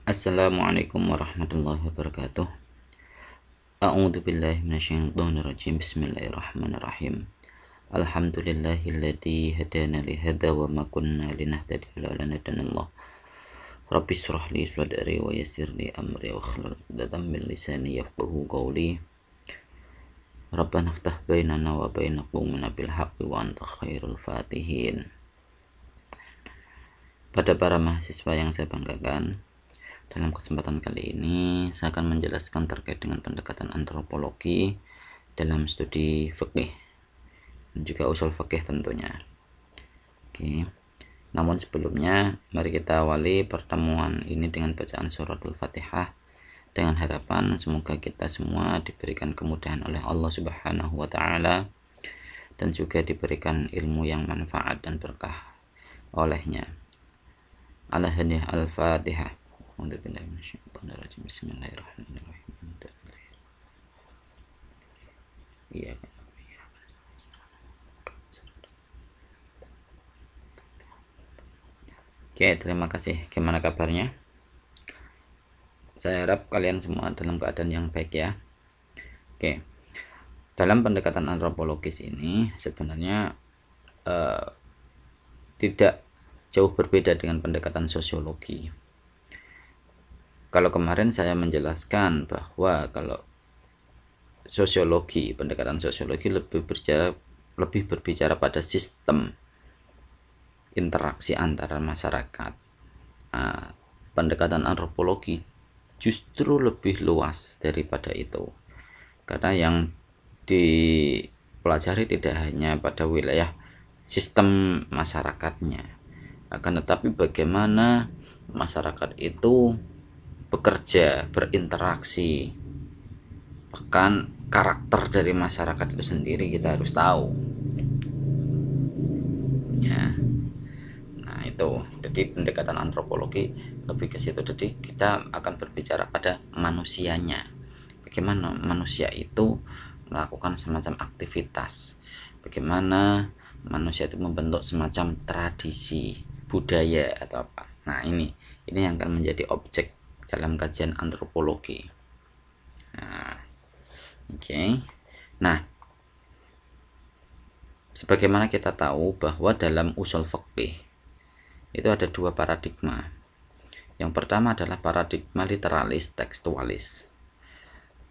Assalamualaikum warahmatullahi wabarakatuh. A'udzu billahi minasyaitonir rajim. Bismillahirrahmanirrahim. Alhamdulillahilladzi hadana li hadza wa ma kunna linahtadiya laula an hadana. Rabbi shrah li sadri wa yassir li amri wa hlul 'uqdatam min lisani yafqahu qawli. Rabbana iftah bainana wa baina qaumina bil haqqi wa anta khairul fatihin. Pada para mahasiswa yang saya banggakan, dalam kesempatan kali ini saya akan menjelaskan terkait dengan pendekatan antropologi dalam studi fikih dan juga usul fikih tentunya. Oke. Namun sebelumnya mari kita awali pertemuan ini dengan bacaan suratul Fatihah dengan harapan semoga kita semua diberikan kemudahan oleh Allah Subhanahu wa taala dan juga diberikan ilmu yang manfaat dan berkah olehnya. Al-Fatihah. Bismillahirrahmanirrahim. Iya. Oke, terima kasih. Gimana kabarnya? Saya harap kalian semua dalam keadaan yang baik ya. Oke. Dalam pendekatan antropologis ini sebenarnya tidak jauh berbeda dengan pendekatan sosiologi. Kalau kemarin saya menjelaskan bahwa kalau sosiologi, pendekatan sosiologi lebih berbicara pada sistem interaksi antara masyarakat. Pendekatan antropologi justru lebih luas daripada itu. Karena yang dipelajari tidak hanya pada wilayah sistem masyarakatnya, akan tetapi bagaimana masyarakat itu bekerja, berinteraksi. Bahkan karakter dari masyarakat itu sendiri kita harus tahu. Ya. Nah, itu. Jadi pendekatan antropologi lebih ke situ. Jadi kita akan berbicara pada manusianya. Bagaimana manusia itu melakukan semacam aktivitas. Bagaimana manusia itu membentuk semacam tradisi, budaya atau apa. Nah, ini yang akan menjadi objek dalam kajian antropologi. Nah, sebagaimana kita tahu bahwa dalam usul fikih itu ada dua paradigma. Yang pertama adalah paradigma literalis tekstualis.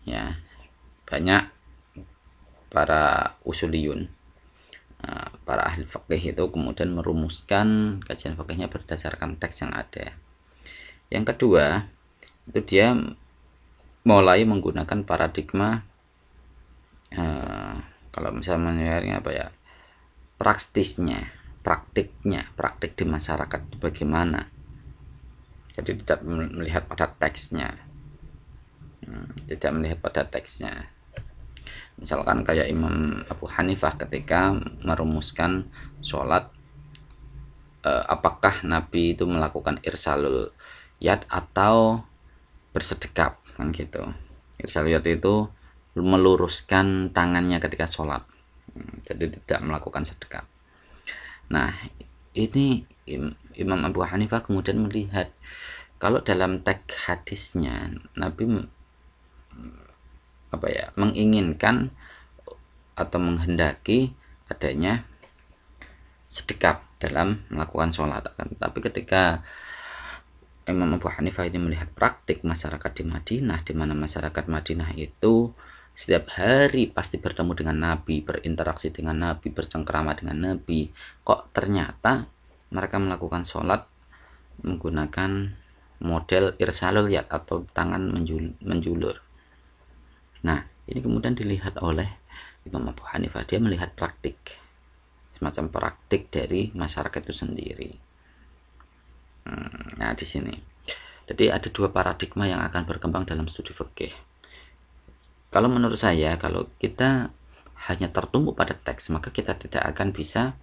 Ya, banyak para usuliyun, para ahli fikih itu kemudian merumuskan kajian fikihnya berdasarkan teks yang ada. Yang kedua, itu dia mulai menggunakan paradigma kalau misalnya praktik di masyarakat bagaimana. Jadi tidak melihat pada teksnya. Misalkan kayak Imam Abu Hanifah ketika merumuskan sholat, apakah Nabi itu melakukan irsalul yad atau bersedekap, kan gitu. Irsalul yad itu meluruskan tangannya ketika sholat, jadi tidak melakukan sedekap. Nah, ini Imam Abu Hanifah kemudian melihat kalau dalam teks hadisnya Nabi menginginkan atau menghendaki adanya sedekap dalam melakukan sholat. Tapi ketika Imam Abu Hanifah ini melihat praktik masyarakat di Madinah, di mana masyarakat Madinah itu setiap hari pasti bertemu dengan Nabi, berinteraksi dengan Nabi, bercengkrama dengan Nabi, kok ternyata mereka melakukan sholat menggunakan model irsalul yad atau tangan menjulur. Nah, ini kemudian dilihat oleh Imam Abu Hanifah. Dia melihat praktik, semacam praktik dari masyarakat itu sendiri. Nah, di sini. Jadi ada dua paradigma yang akan berkembang dalam studi fikih. Kalau menurut saya, kalau kita hanya tertumpu pada teks, maka kita tidak akan bisa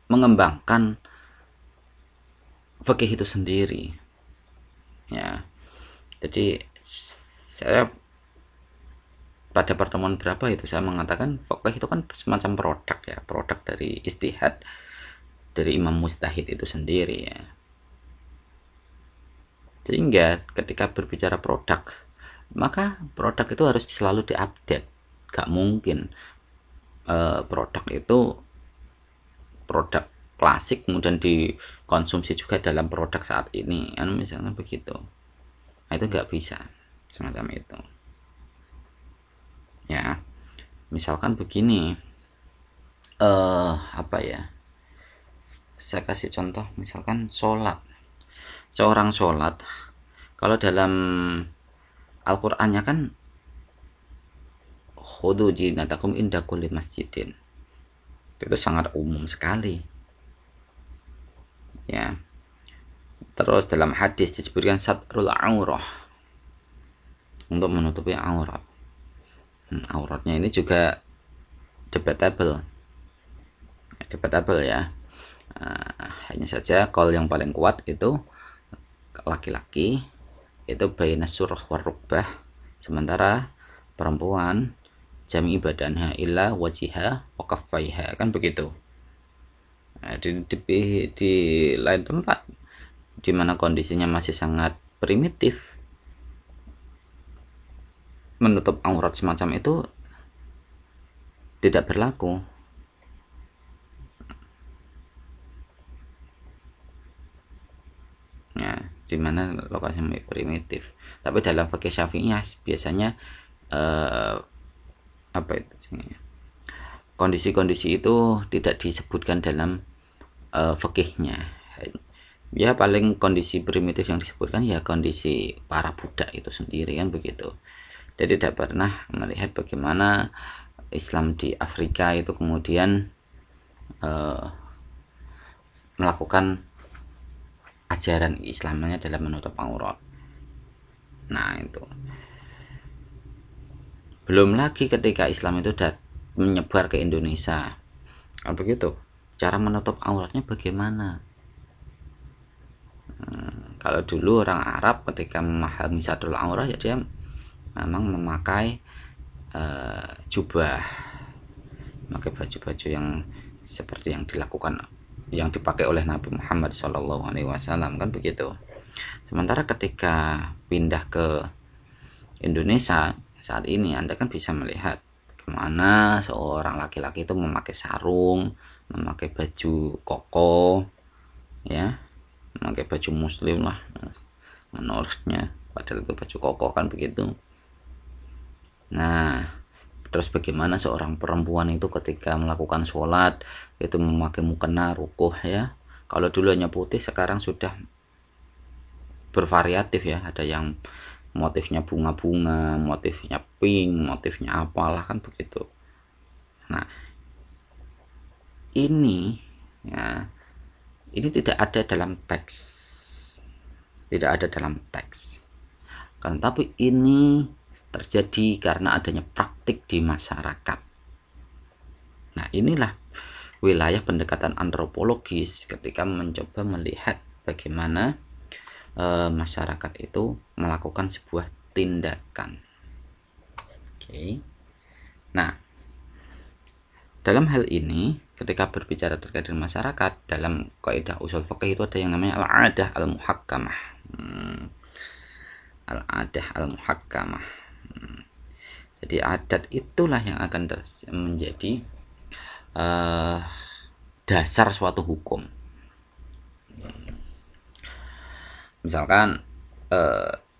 mengembangkan fikih itu sendiri. Ya. Jadi saya pada pertemuan berapa itu saya mengatakan fikih itu kan semacam produk dari ijtihad dari Imam Mujtahid itu sendiri ya. Sehingga ketika berbicara produk, maka produk itu harus selalu diupdate. Gak mungkin produk itu produk klasik kemudian dikonsumsi juga dalam produk saat ini, misalnya begitu. Nah, itu nggak bisa semacam itu ya. Misalkan begini, apa ya, saya kasih contoh, misalkan sholat. Seorang sholat, kalau dalam Al-Qur'annya kan khudu zinatakum inda kulli masjidin, itu sangat umum sekali ya. Terus dalam hadis disebutkan satrul aurah, untuk menutupi aurat. Auratnya ini juga debatable ya. Hanya saja kalau yang paling kuat itu laki-laki itu baina surah warukbah, sementara perempuan jami badanha illa wajiha wa kaffaiha, kan begitu. Nah, di lain tempat di mana kondisinya masih sangat primitif, menutup aurat semacam itu tidak berlaku. Ya, di mana lokasinya primitif. Tapi dalam fikih Syafi'iyah biasanya apa itu? Kondisi-kondisi itu tidak disebutkan dalam fikihnya. Ya paling kondisi primitif yang disebutkan ya kondisi para budak itu sendiri, kan begitu. Jadi tidak pernah melihat bagaimana Islam di Afrika itu kemudian melakukan ajaran Islamnya dalam menutup aurat. Nah itu. Belum lagi ketika Islam itu menyebar ke Indonesia, kalau begitu cara menutup auratnya bagaimana? Kalau dulu orang Arab ketika memahami satrul aurat ya dia memang memakai jubah, memakai baju-baju yang seperti yang dipakai oleh Nabi Muhammad SAW, kan begitu. Sementara ketika pindah ke Indonesia saat ini, Anda kan bisa melihat kemana seorang laki-laki itu memakai sarung, memakai baju koko, ya, memakai baju muslim lah, menurutnya, padahal itu baju koko, kan begitu. Nah, terus bagaimana seorang perempuan itu ketika melakukan sholat itu memakai mukena, rukuh ya. Kalau dulu hanya putih, sekarang sudah bervariatif ya, ada yang motifnya bunga-bunga, motifnya pink, motifnya apalah, kan begitu. Nah, ini ya, ini tidak ada dalam teks, kan, tapi ini terjadi karena adanya praktik di masyarakat. Nah, inilah wilayah pendekatan antropologis ketika mencoba melihat bagaimana masyarakat itu melakukan sebuah tindakan. Oke. Nah, dalam hal ini ketika berbicara terkait dengan masyarakat, dalam kaidah usul fikih itu ada yang namanya al-adah al-muhakkamah. Al-adah al-muhakkamah. Jadi adat itulah yang akan menjadi dasar suatu hukum. Misalkan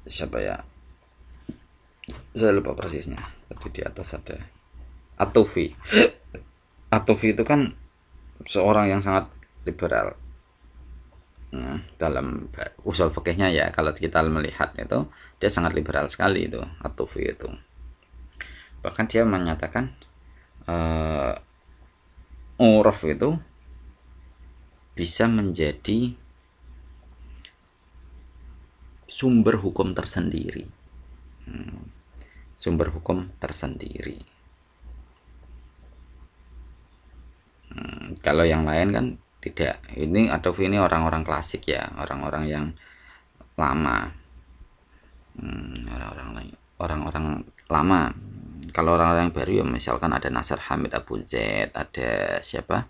siapa ya, saya lupa persisnya, tadi di atas ada At-Tufi itu kan seorang yang sangat liberal dalam usul fikihnya ya. Kalau kita melihat itu dia sangat liberal sekali itu At-Tufi itu. Bahkan dia menyatakan uruf itu bisa menjadi sumber hukum tersendiri. Kalau yang lain kan tidak. Ini At-Tufi ini orang-orang klasik ya, orang-orang yang lama. Orang-orang lama. Kalau orang-orang baru ya misalkan ada Nasr Hamid Abu Zaid, ada siapa?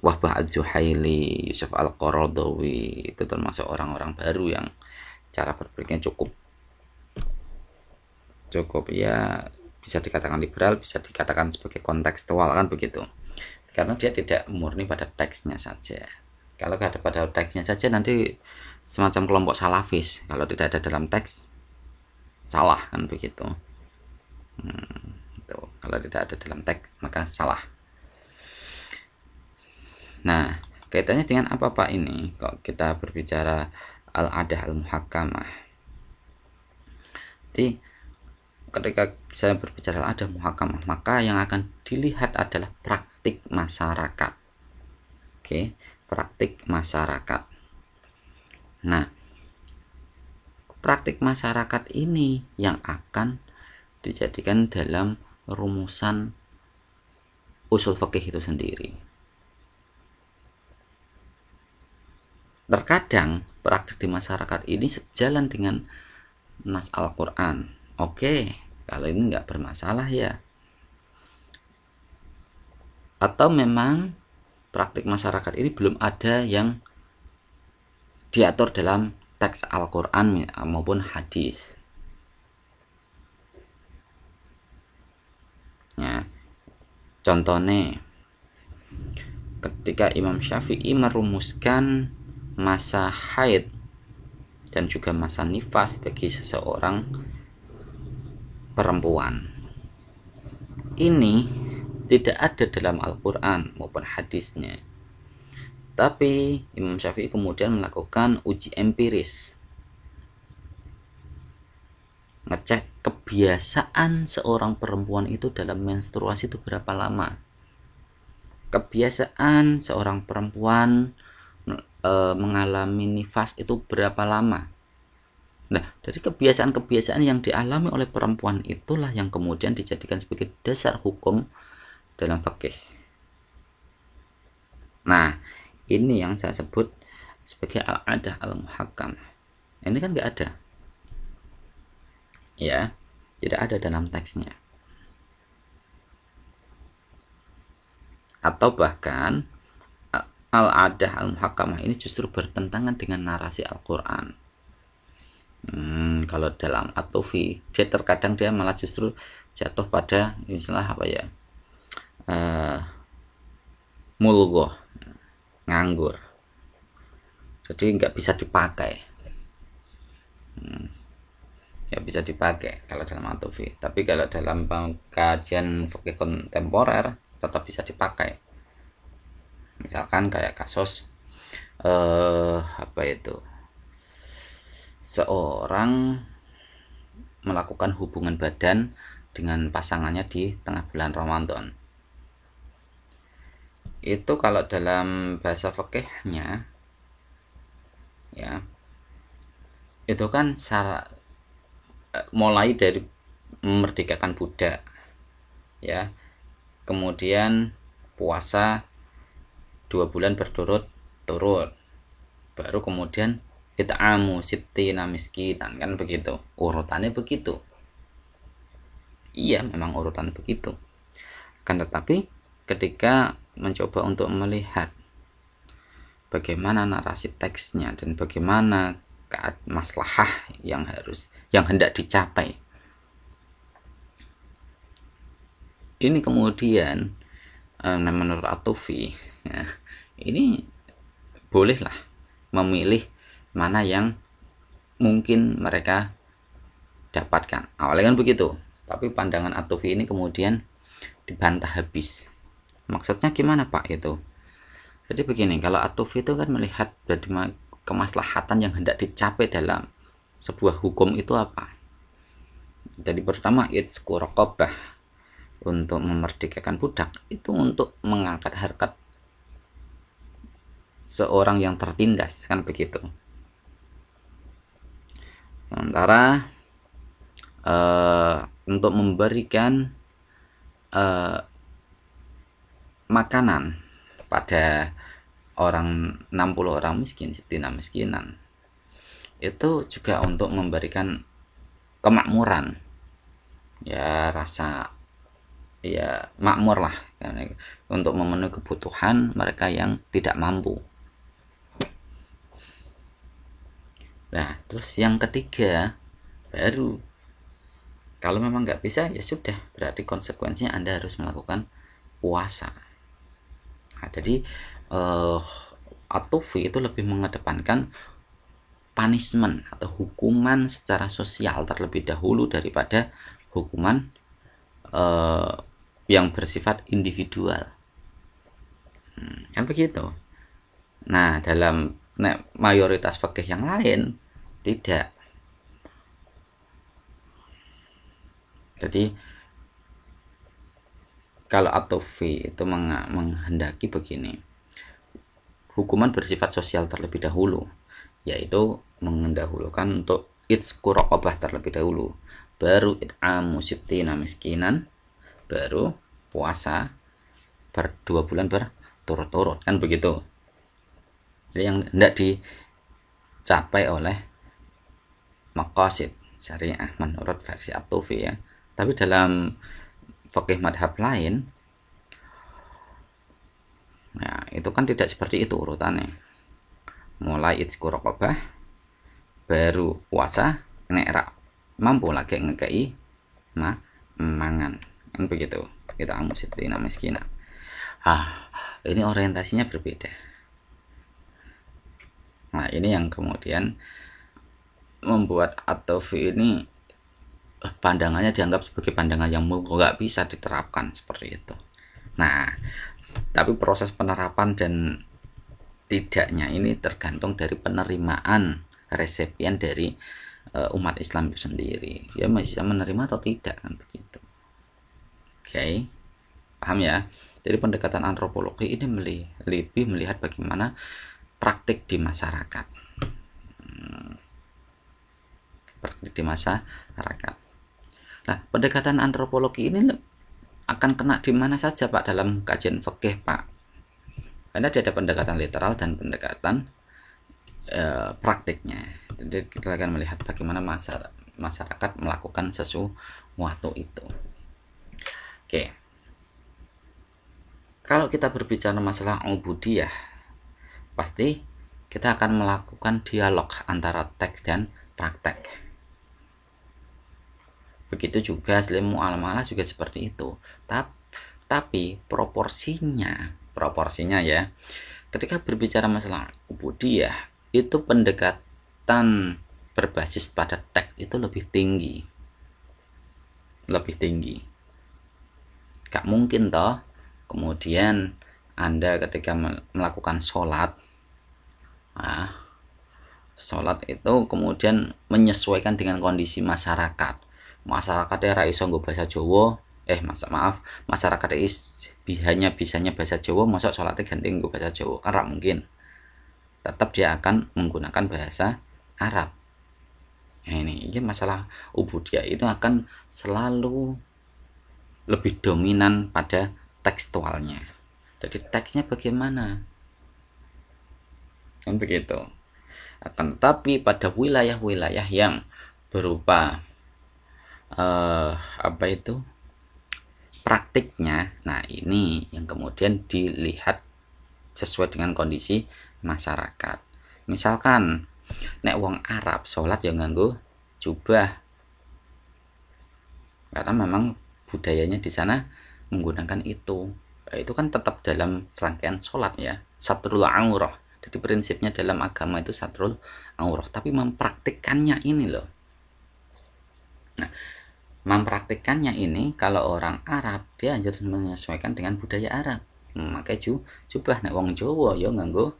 Wahbah Az-Zuhaili, Yusuf Al-Qaradawi, itu termasuk orang-orang baru yang cara berpikirnya cukup ya, bisa dikatakan liberal, bisa dikatakan sebagai kontekstual, kan begitu. Karena dia tidak murni pada teksnya saja. Kalau ada pada teksnya saja nanti semacam kelompok salafis. Kalau tidak ada dalam teks, salah, kan begitu. Itu. Kalau tidak ada dalam teks maka salah. Nah, kaitannya dengan apa Pak ini? Kok kita berbicara al-adah al-muhakkamah? Jadi, ketika saya berbicara al-adah muhakkamah, maka yang akan dilihat adalah praktik masyarakat. Oke, praktik masyarakat. Nah, praktik masyarakat ini yang akan dijadikan dalam rumusan usul fikih itu sendiri. Terkadang praktik di masyarakat ini sejalan dengan nas Al-Quran. Oke, kalau ini nggak bermasalah ya. Atau memang praktik masyarakat ini belum ada yang diatur dalam teks Al-Quran maupun hadis. Ya, contohnya, ketika Imam Syafi'i merumuskan masa haid dan juga masa nifas bagi seseorang perempuan, ini tidak ada dalam Al-Quran maupun hadisnya. Tapi Imam Syafi'i kemudian melakukan uji empiris, ngecek kebiasaan seorang perempuan itu dalam menstruasi itu berapa lama. Kebiasaan seorang perempuan mengalami nifas itu berapa lama. Nah, dari kebiasaan-kebiasaan yang dialami oleh perempuan itulah yang kemudian dijadikan sebagai dasar hukum dalam fikih. Nah, ini yang saya sebut sebagai al-adah al-muhakkam. Ini kan nggak ada, ya, tidak ada dalam teksnya. Atau bahkan al-adah al-muhakkamah ini justru bertentangan dengan narasi Al-Quran. Kalau dalam At-Tufi, dia terkadang dia malah justru jatuh pada istilah apa ya, mulgoh, nganggur, jadi nggak bisa dipakai. Ya bisa dipakai kalau dalam At-Tufi, tapi kalau dalam kajian fikih kontemporer tetap bisa dipakai. Misalkan kayak kasus apa itu, seorang melakukan hubungan badan dengan pasangannya di tengah bulan Ramadan. Itu kalau dalam bahasa fikihnya, ya, itu kan mulai dari memerdekakan budak, ya, kemudian puasa 2 bulan berturut-turut, baru kemudian it'amu sittina miskinan, kan begitu urutannya, begitu. Iya, memang urutan begitu. Kan tetapi ketika mencoba untuk melihat bagaimana narasi teksnya dan bagaimana maslahah yang hendak dicapai, ini kemudian menurut At-Tufi, ya, ini bolehlah memilih mana yang mungkin mereka dapatkan. Awalnya kan begitu, tapi pandangan At-Tufi ini kemudian dibantah habis. Maksudnya gimana Pak itu? Jadi begini, kalau At-Tufi itu kan melihat kemaslahatan yang hendak dicapai dalam sebuah hukum itu apa. Jadi pertama, itsqu raqabah, untuk memerdekakan budak, itu untuk mengangkat harkat seorang yang tertindas, kan begitu. Sementara untuk memberikan makanan pada 60 orang miskin, sittina miskinan, itu juga untuk memberikan kemakmuran, ya, rasa ya makmur lah untuk memenuhi kebutuhan mereka yang tidak mampu. Nah, terus yang ketiga baru kalau memang nggak bisa ya sudah, berarti konsekuensinya Anda harus melakukan puasa. Nah, jadi At-Tufi itu lebih mengedepankan punishment atau hukuman secara sosial terlebih dahulu daripada hukuman yang bersifat individual. Kan begitu. Nah, dalam mayoritas fikih yang lain tidak. Jadi kalau At-Tufi itu menghendaki begini, hukuman bersifat sosial terlebih dahulu, yaitu mendahulukan untuk itqu raqabah terlebih dahulu, baru it'amu sittina miskinan, baru puasa 2 bulan berturut-turut, kan begitu. Jadi yang hendak dicapai oleh maqasid syariah menurut versi At-Tufi ya. Tapi dalam fikih madhab lain, nah itu kan tidak seperti itu urutannya. Mulai itqu raqabah, baru puasa, nek mampu lagi ngekei mangan, kan begitu. Kita amusitina miskina. Ini orientasinya berbeda. Nah, ini yang kemudian membuat At-Tufi ini pandangannya dianggap sebagai pandangan yang nggak bisa diterapkan seperti itu. Nah, tapi proses penerapan dan tidaknya ini tergantung dari penerimaan resepien dari umat Islam itu sendiri. Dia masih bisa menerima atau tidak, kan begitu. Oke, paham ya? Jadi pendekatan antropologi ini lebih melihat bagaimana praktik di masyarakat. Praktik di masyarakat. Nah, pendekatan antropologi ini akan kena di mana saja Pak dalam kajian fikih Pak? Karena dia ada pendekatan literal dan pendekatan praktiknya. Jadi kita akan melihat bagaimana masyarakat melakukan sesuatu itu. Oke. Kalau kita berbicara masalah ubudiyah, pasti kita akan melakukan dialog antara teks dan praktek. Begitu juga Islam muamalah juga seperti itu. Tapi proporsinya ya. Ketika berbicara masalah ubudiyah, itu pendekatan berbasis pada teks itu lebih tinggi. Gak mungkin toh kemudian Anda ketika melakukan sholat itu kemudian menyesuaikan dengan kondisi masyarakat. Masyarakatnya ra iso nggo bahasa Jawa, masyarakat hanya bisanya bahasa Jawa, masa sholatnya ganti nggo bahasa Jawa, kan ra mungkin. Tetap dia akan menggunakan bahasa Arab. Nah, ini masalah ubudiyah itu akan selalu lebih dominan pada tekstualnya. Jadi teksnya bagaimana? Kan begitu. Akan tetapi pada wilayah-wilayah yang berupa praktiknya, nah ini yang kemudian dilihat sesuai dengan kondisi masyarakat. Misalkan nek wong Arab sholat yang nganggo jubah, karena memang budayanya di sana menggunakan itu. Nah, itu kan tetap dalam rangkaian sholat ya, satrul aurah. Jadi prinsipnya dalam agama itu satrul aurah, tapi mempraktikkannya ini loh. Nah, mempraktikkannya ini kalau orang Arab dia harus menyesuaikan dengan budaya Arab. Makanya jubah nek wong Jawa ya nganggo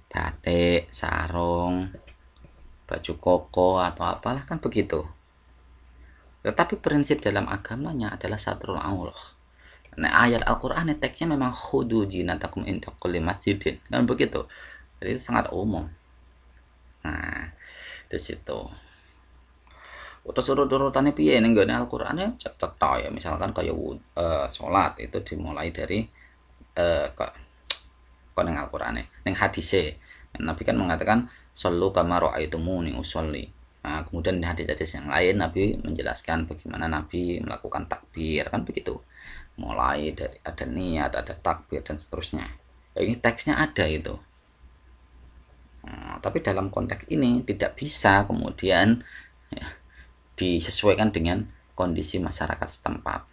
batik, sarung, baju koko atau apalah, kan begitu. Tetapi prinsip dalam agamanya adalah satrul aurah. Nah, ayat Al-Qur'an teksnya memang khudu zinatakum inda kulli masjidin, kan begitu. Jadi sangat umum. Nah, di situ. Terus urut-urutannya piye ning gone Al-Qur'an ya cetha ya, misalkan kaya salat itu dimulai dari kok ning Al-Qur'ane, ning hadise. Nabi kan mengatakan sallu kama ra'aitumuni usolli. Nah, kemudian di hadis-hadis yang lain Nabi menjelaskan bagaimana Nabi melakukan takbir, kan begitu. mulai dari ada niat, ada takbir dan seterusnya. Ini teksnya ada itu. Nah, tapi dalam konteks ini tidak bisa kemudian ya, disesuaikan dengan kondisi masyarakat setempat.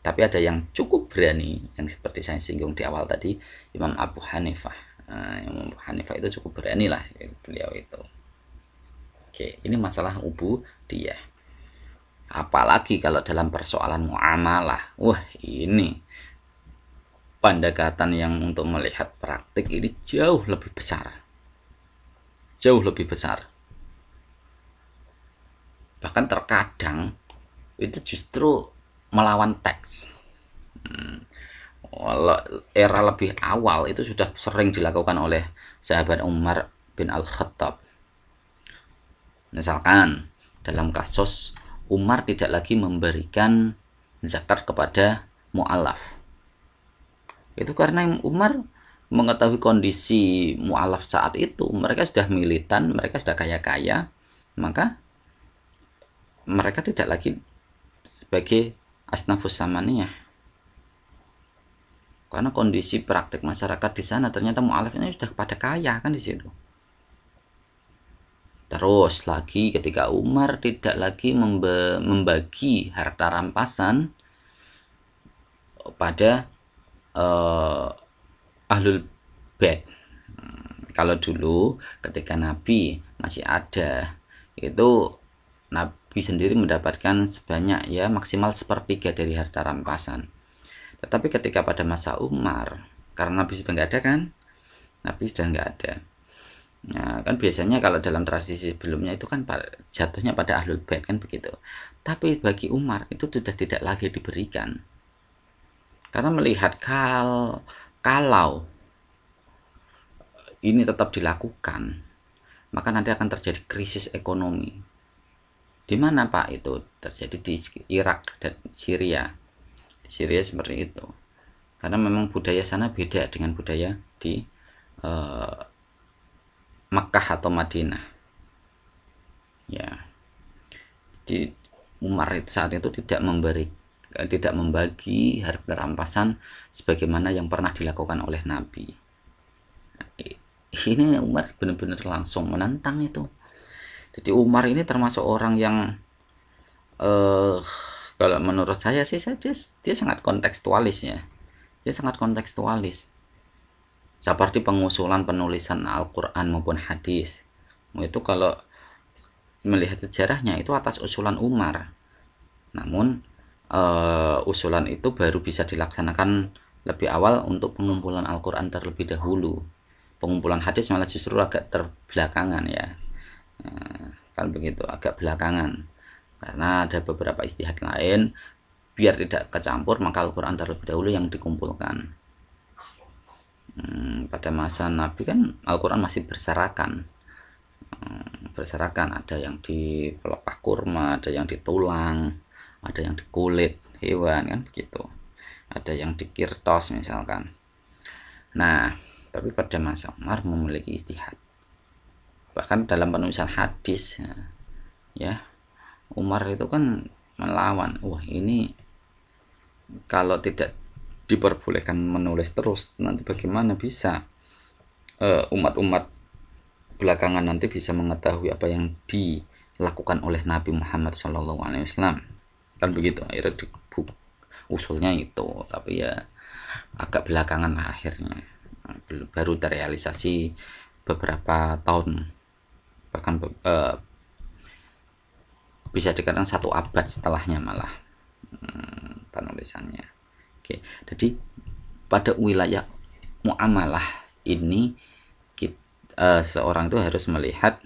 Tapi ada yang cukup berani, yang seperti saya singgung di awal tadi, Imam Abu Hanifah. Nah, Imam Abu Hanifah itu cukup berani lah beliau itu. Oke, ini masalah ubudiyah. Apalagi kalau dalam persoalan muamalah. Wah, ini pendekatan yang untuk melihat praktik ini jauh lebih besar. Jauh lebih besar. Bahkan terkadang itu justru melawan teks. Era lebih awal itu sudah sering dilakukan oleh sahabat Umar bin Al-Khattab. Misalkan dalam kasus Umar tidak lagi memberikan zakat kepada mu'alaf. Itu karena Umar mengetahui kondisi mu'alaf saat itu. Mereka sudah militan, mereka sudah kaya-kaya. Maka mereka tidak lagi sebagai asnafus samaniyah. Karena kondisi praktik masyarakat di sana ternyata mu'alafnya sudah pada kaya kan di situ. Terus lagi ketika Umar tidak lagi membagi harta rampasan pada ahlul bait. Kalau dulu ketika Nabi masih ada, itu Nabi sendiri mendapatkan sebanyak ya maksimal 1/3 dari harta rampasan. Tetapi ketika pada masa Umar, karena Nabi sudah nggak ada kan, Nabi sudah nggak ada. Nah, kan biasanya kalau dalam tradisi sebelumnya itu kan jatuhnya pada ahlul bait kan begitu. Tapi bagi Umar itu sudah tidak lagi diberikan. Karena melihat kalau ini tetap dilakukan, maka nanti akan terjadi krisis ekonomi. Di mana Pak itu terjadi? Di Irak dan Syria. Di Syria seperti itu. Karena memang budaya sana beda dengan budaya di Makkah atau Madinah. Ya. Di Umar saat itu tidak membagi harta rampasan sebagaimana yang pernah dilakukan oleh Nabi. Ini Umar benar-benar langsung menantang itu. Jadi Umar ini termasuk orang yang kalau menurut saya sih dia sangat kontekstualis ya. Dia sangat kontekstualis. Seperti pengusulan penulisan Al-Quran maupun hadis. Itu kalau melihat sejarahnya itu atas usulan Umar. Namun usulan itu baru bisa dilaksanakan lebih awal untuk pengumpulan Al-Quran terlebih dahulu. Pengumpulan hadis malah justru agak terbelakangan ya. Kan begitu, agak belakangan. Karena ada beberapa istihad lain, biar tidak kecampur maka Al-Quran terlebih dahulu yang dikumpulkan. Pada masa Nabi kan Al-Quran masih berserakan. Ada yang di pelepah kurma, ada yang di tulang, ada yang di kulit hewan kan begitu, ada yang di kirtos misalkan. Nah, tapi pada masa Umar memiliki istihad. Bahkan dalam penulisan hadis ya, Umar itu kan melawan, wah ini kalau tidak diperbolehkan menulis terus nanti bagaimana bisa umat-umat belakangan nanti bisa mengetahui apa yang dilakukan oleh Nabi Muhammad SAW kan begitu. Akhirnya usulnya itu, tapi ya agak belakangan lah akhirnya, baru terrealisasi beberapa tahun, bahkan bisa dikatakan 1 abad setelahnya malah penulisannya. Oke, jadi pada wilayah muamalah ini seorang itu harus melihat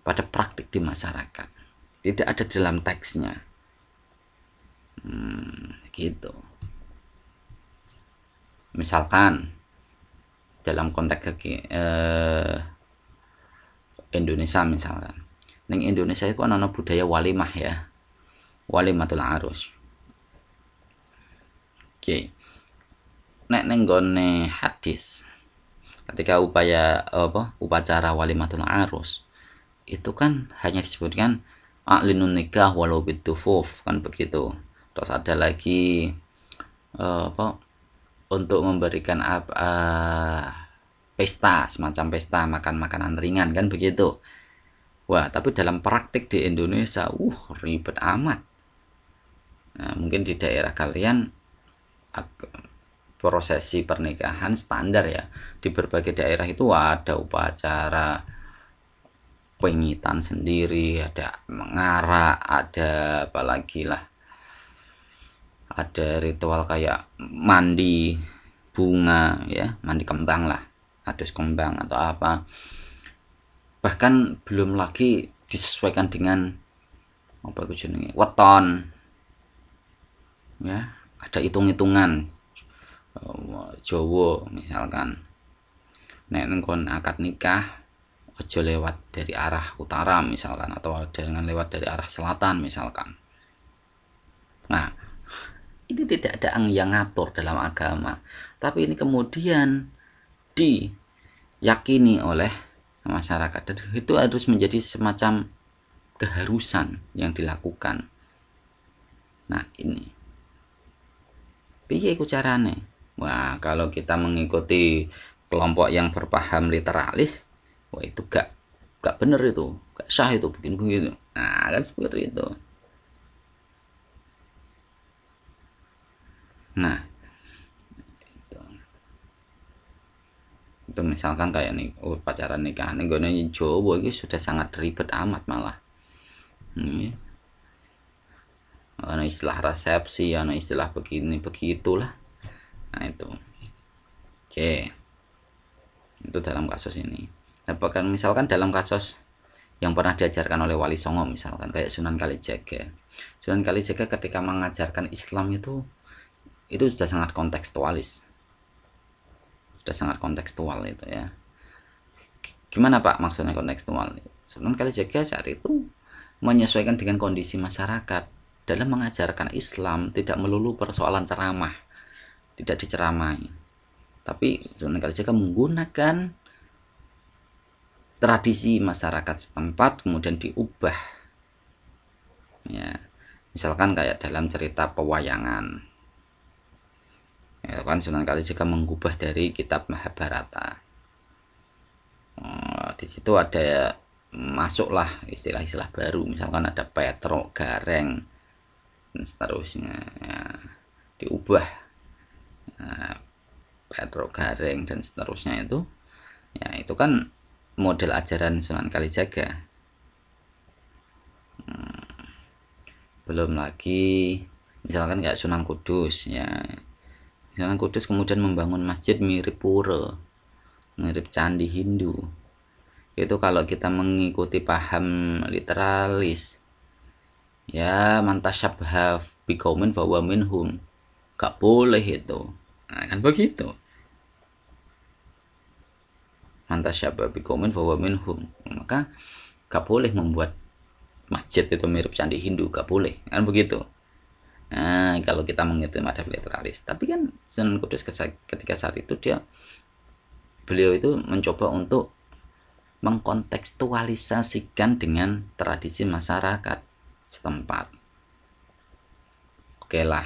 pada praktik di masyarakat, tidak ada dalam teksnya. Gitu. Misalkan dalam konteks Indonesia misalkan, neng Indonesia itu kan ana budaya walimah ya, walimatul arus. Oke. Nek neng gone hadis, ketika upacara walimatul arus itu kan hanya disebutkan a'linun nikah walau bitufuf kan begitu, Terus ada lagi apa, untuk memberikan pesta, semacam pesta makan makanan ringan kan begitu. Wah, tapi dalam praktik di Indonesia ribet amat. Nah, mungkin di daerah kalian prosesi pernikahan standar ya. Di berbagai daerah itu ada upacara pengitan sendiri, ada mengarak, ada apalagi lah, ada ritual kayak mandi bunga ya, mandi kembang lah, adus kembang atau apa. Bahkan belum lagi disesuaikan dengan apa itu jenenge weton ya, ada hitung-hitungan. Jawa misalkan nek kon akad nikah aja lewat dari arah utara misalkan, atau dengan lewat dari arah selatan misalkan. Nah, ini tidak ada yang ngatur dalam agama, tapi ini kemudian diyakini oleh masyarakat, dan itu harus menjadi semacam keharusan yang dilakukan. Nah, ini piye ku carane? Wah, kalau kita mengikuti kelompok yang berpaham literalis, wah itu gak bener, itu gak sah, itu bikin begitu. Nah, kan seperti itu. Nah, itu misalkan kayak nih pacaran nikahan nih Jawa ini sudah sangat ribet amat malah. Ada istilah resepsi, ada istilah begini begitulah. Nah itu, oke, itu dalam kasus ini. Nah, bahkan misalkan dalam kasus yang pernah diajarkan oleh Wali Songo misalkan kayak Sunan Kalijaga. Sunan Kalijaga ketika mengajarkan Islam itu sudah sangat kontekstualis, sudah sangat kontekstual itu ya. Gimana Pak maksudnya kontekstual? Sunan Kalijaga saat itu menyesuaikan dengan kondisi masyarakat. Dalam mengajarkan Islam tidak melulu persoalan ceramah, tidak diceramai, tapi Sunan Kalijaga menggunakan tradisi masyarakat setempat kemudian diubah ya. Misalkan kayak dalam cerita pewayangan ya kan, Sunan Kalijaga mengubah dari kitab Mahabharata. Di situ ada masuklah istilah-istilah baru, misalkan ada Petruk Gareng dan seterusnya ya, diubah. Nah, Petruk Gareng dan seterusnya itu ya, itu kan model ajaran Sunan Kalijaga. Belum lagi misalkan kayak Sunan Kudus ya. Sunan Kudus kemudian membangun masjid mirip pura, mirip candi Hindu. Itu kalau kita mengikuti paham literalis ya, mantasyabha biqaumin fahuwa minhum, gak boleh itu. Nah, kan begitu, mantasyabha biqaumin fahuwa minhum, maka gak boleh membuat masjid itu mirip candi Hindu, gak boleh, kan begitu. Nah, kalau kita mengikuti madhab literalis. Tapi kan Sunan Kudus ketika saat itu beliau itu mencoba untuk mengkontekstualisasikan dengan tradisi masyarakat setempat. Oke lah,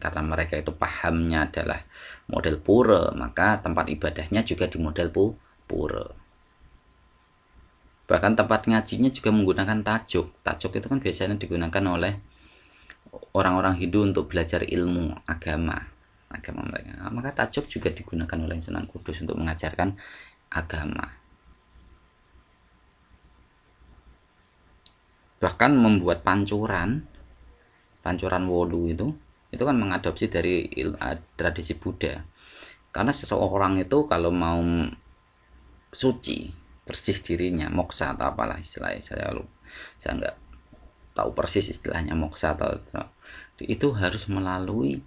karena mereka itu pahamnya adalah model pura, maka tempat ibadahnya juga di model pura. Bahkan tempat ngajinya juga menggunakan tajuk. Tajuk itu kan biasanya digunakan oleh orang-orang Hindu untuk belajar ilmu agama mereka. Maka tajuk juga digunakan oleh Sunan Kudus untuk mengajarkan agama. Bahkan membuat pancuran wolu itu kan mengadopsi dari tradisi Buddha. Karena seseorang itu kalau mau suci, bersih dirinya, moksa atau apalah istilahnya, saya nggak tahu persis istilahnya moksa atau itu harus melalui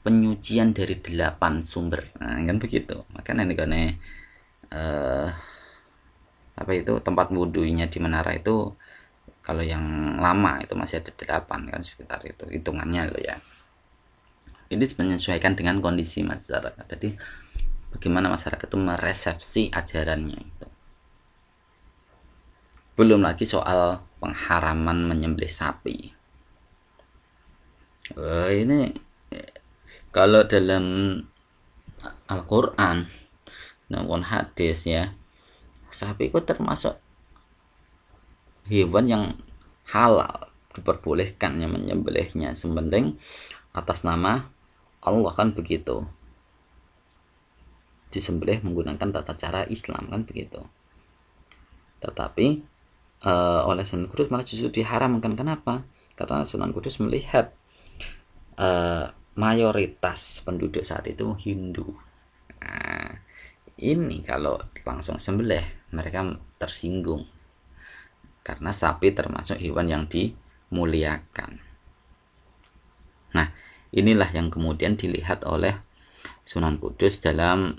penyucian dari 8 sumber. Nah, kan begitu. Makanya ini apa itu tempat wudhunya di menara itu, kalau yang lama itu masih ada 8 kan, sekitar itu hitungannya loh ya. Ini menyesuaikan dengan kondisi masyarakat. Jadi bagaimana masyarakat itu meresepsi ajarannya itu. Belum lagi soal pengharaman menyembelih sapi. Ini kalau dalam Al-Quran namun hadis ya, sapi itu termasuk hewan yang halal, diperbolehkan yang menyembelihnya sementing atas nama Allah, kan begitu, disembelih menggunakan tata cara Islam, kan begitu. Tetapi oleh Sunan Kudus malah justru diharamkan. Kenapa? Karena Sunan Kudus melihat mayoritas penduduk saat itu Hindu. Nah, ini kalau langsung sembelih mereka tersinggung karena sapi termasuk hewan yang dimuliakan. Nah, inilah yang kemudian dilihat oleh Sunan Kudus dalam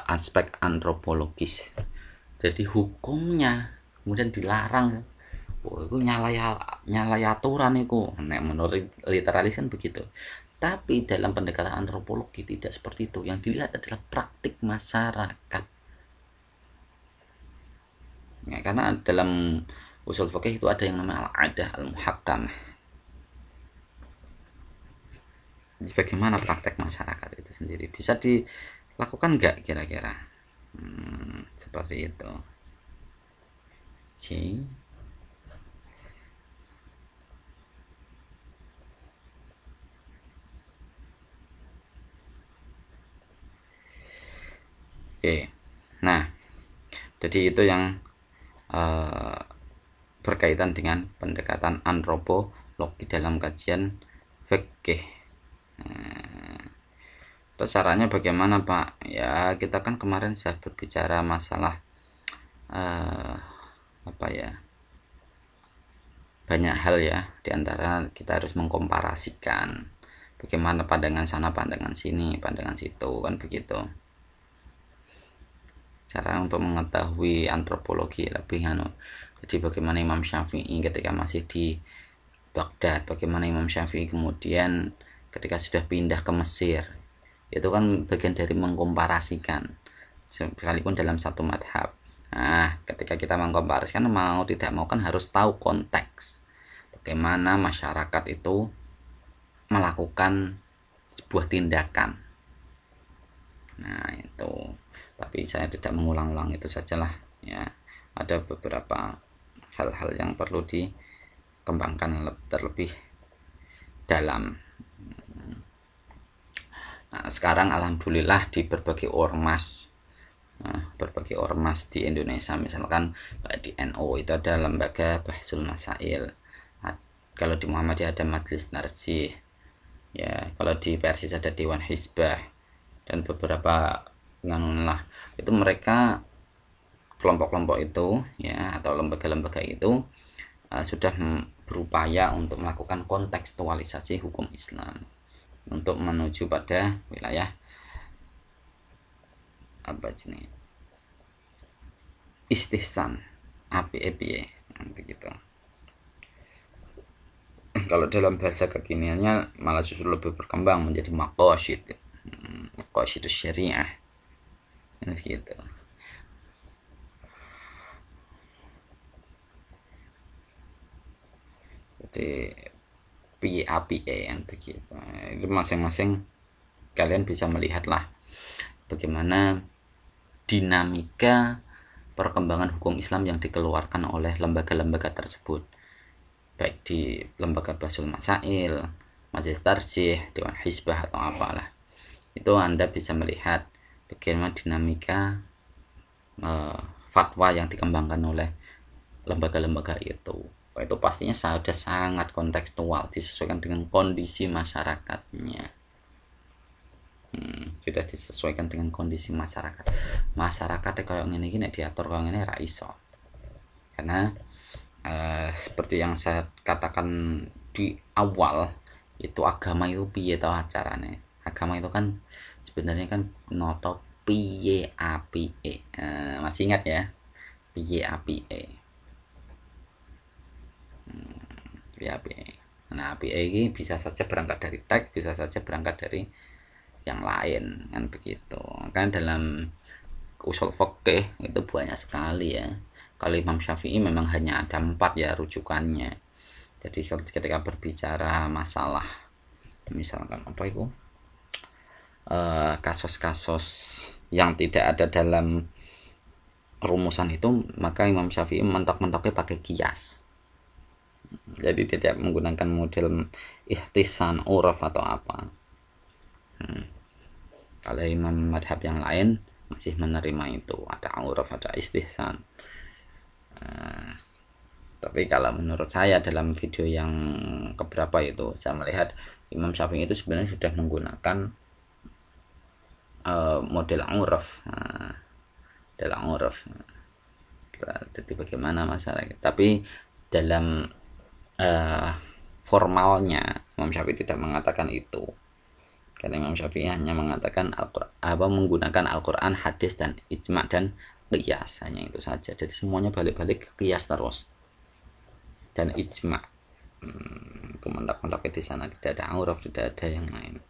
aspek antropologis. Jadi hukumnya kemudian dilarang. Itu nyalai aturan itu. Nah, menurut literalis kan begitu. Tapi dalam pendekatan antropologi tidak seperti itu. Yang dilihat adalah praktik masyarakat. Ya, karena dalam usul fikih itu ada yang namanya al-adah al-muhakkamah. Bagaimana praktek masyarakat itu sendiri? Bisa dilakukan nggak kira-kira? Seperti itu. Oke. Oke. Nah, jadi itu yang berkaitan dengan pendekatan antropologi dalam kajian fikih. Terus caranya bagaimana, Pak? Ya, kita kan kemarin sudah berbicara masalah banyak hal ya. Diantara kita harus mengkomparasikan bagaimana pandangan sana, pandangan sini, pandangan situ, kan begitu. Cara untuk mengetahui antropologi lebih jadi bagaimana Imam Syafi'i ketika masih di Baghdad, bagaimana Imam Syafi'i kemudian ketika sudah pindah ke Mesir, itu kan bagian dari mengkomparasikan sekalipun dalam satu madhab. Nah, ketika kita mengkomparasikan, mau tidak mau kan harus tahu konteks bagaimana masyarakat itu melakukan sebuah tindakan. Nah, itu. Tapi saya tidak mengulang-ulang, itu sajalah ya. Ada beberapa hal-hal yang perlu dikembangkan terlebih dalam. Nah, sekarang alhamdulillah di berbagai ormas di Indonesia, misalkan di NU itu ada lembaga Bahsul Masail. Kalau di Muhammadiyah ada Majelis Narjih. Ya, kalau di Persis ada Dewan Hizbah dan beberapa lah itu mereka kelompok-kelompok itu ya atau lembaga-lembaga itu sudah berupaya untuk melakukan kontekstualisasi hukum Islam untuk menuju pada wilayah istihsan api begitu. Kalau dalam bahasa kekiniannya malah justru lebih berkembang menjadi maqasid syariah gitu. Jadi PAPA yang begitu. Itu masing-masing kalian bisa melihatlah bagaimana dinamika perkembangan hukum Islam yang dikeluarkan oleh lembaga-lembaga tersebut, baik di lembaga Bahsul Masail, Majelis Tarjih, Dewan Hizbah atau apalah. Itu Anda bisa melihat bagaimana dinamika fatwa yang dikembangkan oleh lembaga-lembaga itu. Itu pastinya sudah sangat kontekstual, disesuaikan dengan kondisi masyarakatnya. Sudah disesuaikan dengan kondisi masyarakat. Masyarakatnya kalau ini diatur kalau ini ra iso. Karena seperti yang saya katakan di awal, itu agama itu piye tau acarane. Agama itu kan sebenarnya kan noto piye apike. Masih ingat ya? Piye apike. Nah, apike ini bisa saja berangkat dari teks, bisa saja berangkat dari yang lain, kan begitu. Kan dalam usul fikih itu banyak sekali ya. Kalau Imam Syafi'i memang hanya ada 4 ya rujukannya. Jadi ketika berbicara masalah misalkan apa itu kasus-kasus yang tidak ada dalam rumusan itu, maka Imam Syafi'i mentok-mentoknya pakai kias. Jadi tidak menggunakan model ihtisan, uraf atau apa. Kalau imam madhab yang lain masih menerima itu, ada uraf, ada istihsan. Tapi kalau menurut saya dalam video yang keberapa itu, saya melihat Imam Syafi'i itu sebenarnya sudah menggunakan model uraf. Dalam uraf. Jadi bagaimana masalah? Tapi dalam formalnya Imam Syafi'i tidak mengatakan itu. Karena Imam Syafi'i hanya mengatakan menggunakan Al-Quran, hadis dan ijma' dan qiyas, hanya itu saja. Jadi semuanya balik-balik ke qiyas terus dan ijma'. Kemendak-mendak di sana tidak ada uraf, tidak ada yang lain.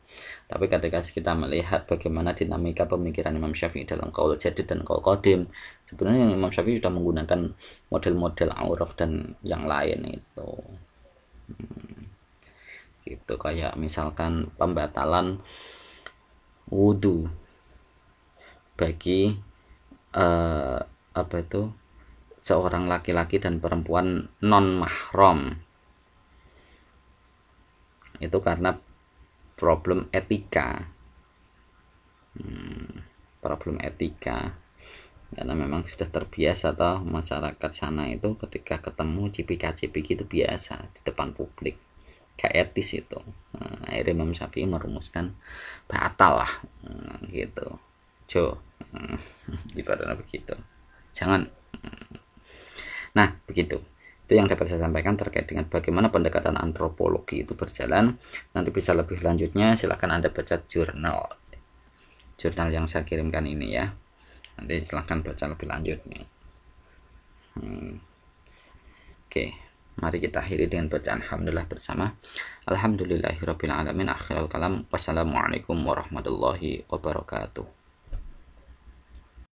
Tapi ketika kita melihat bagaimana dinamika pemikiran Imam Syafi'i dalam qaul jadid dan qaul qadim, sebenarnya Imam Syafi'i sudah menggunakan model-model uraf dan yang lain itu. Gitu, kayak misalkan pembatalan wudu bagi seorang laki-laki dan perempuan non mahram, itu karena problem etika. Karena memang sudah terbiasa toh masyarakat sana itu ketika ketemu cipika-cipiki itu biasa di depan publik, gak etis itu. Akhirnya Imam Syafi'i merumuskan batal lah, gitu. Ibaratnya begitu. Jangan. Nah, begitu. Itu yang dapat saya sampaikan terkait dengan bagaimana pendekatan antropologi itu berjalan. Nanti bisa lebih lanjutnya silahkan Anda baca jurnal yang saya kirimkan ini ya. Nanti silahkan baca lebih lanjut nih. Oke, mari kita akhiri dengan bacaan alhamdulillah bersama. Alhamdulillahirabbil alamin. Akhirul kalam. Wassalamualaikum warahmatullahi wabarakatuh.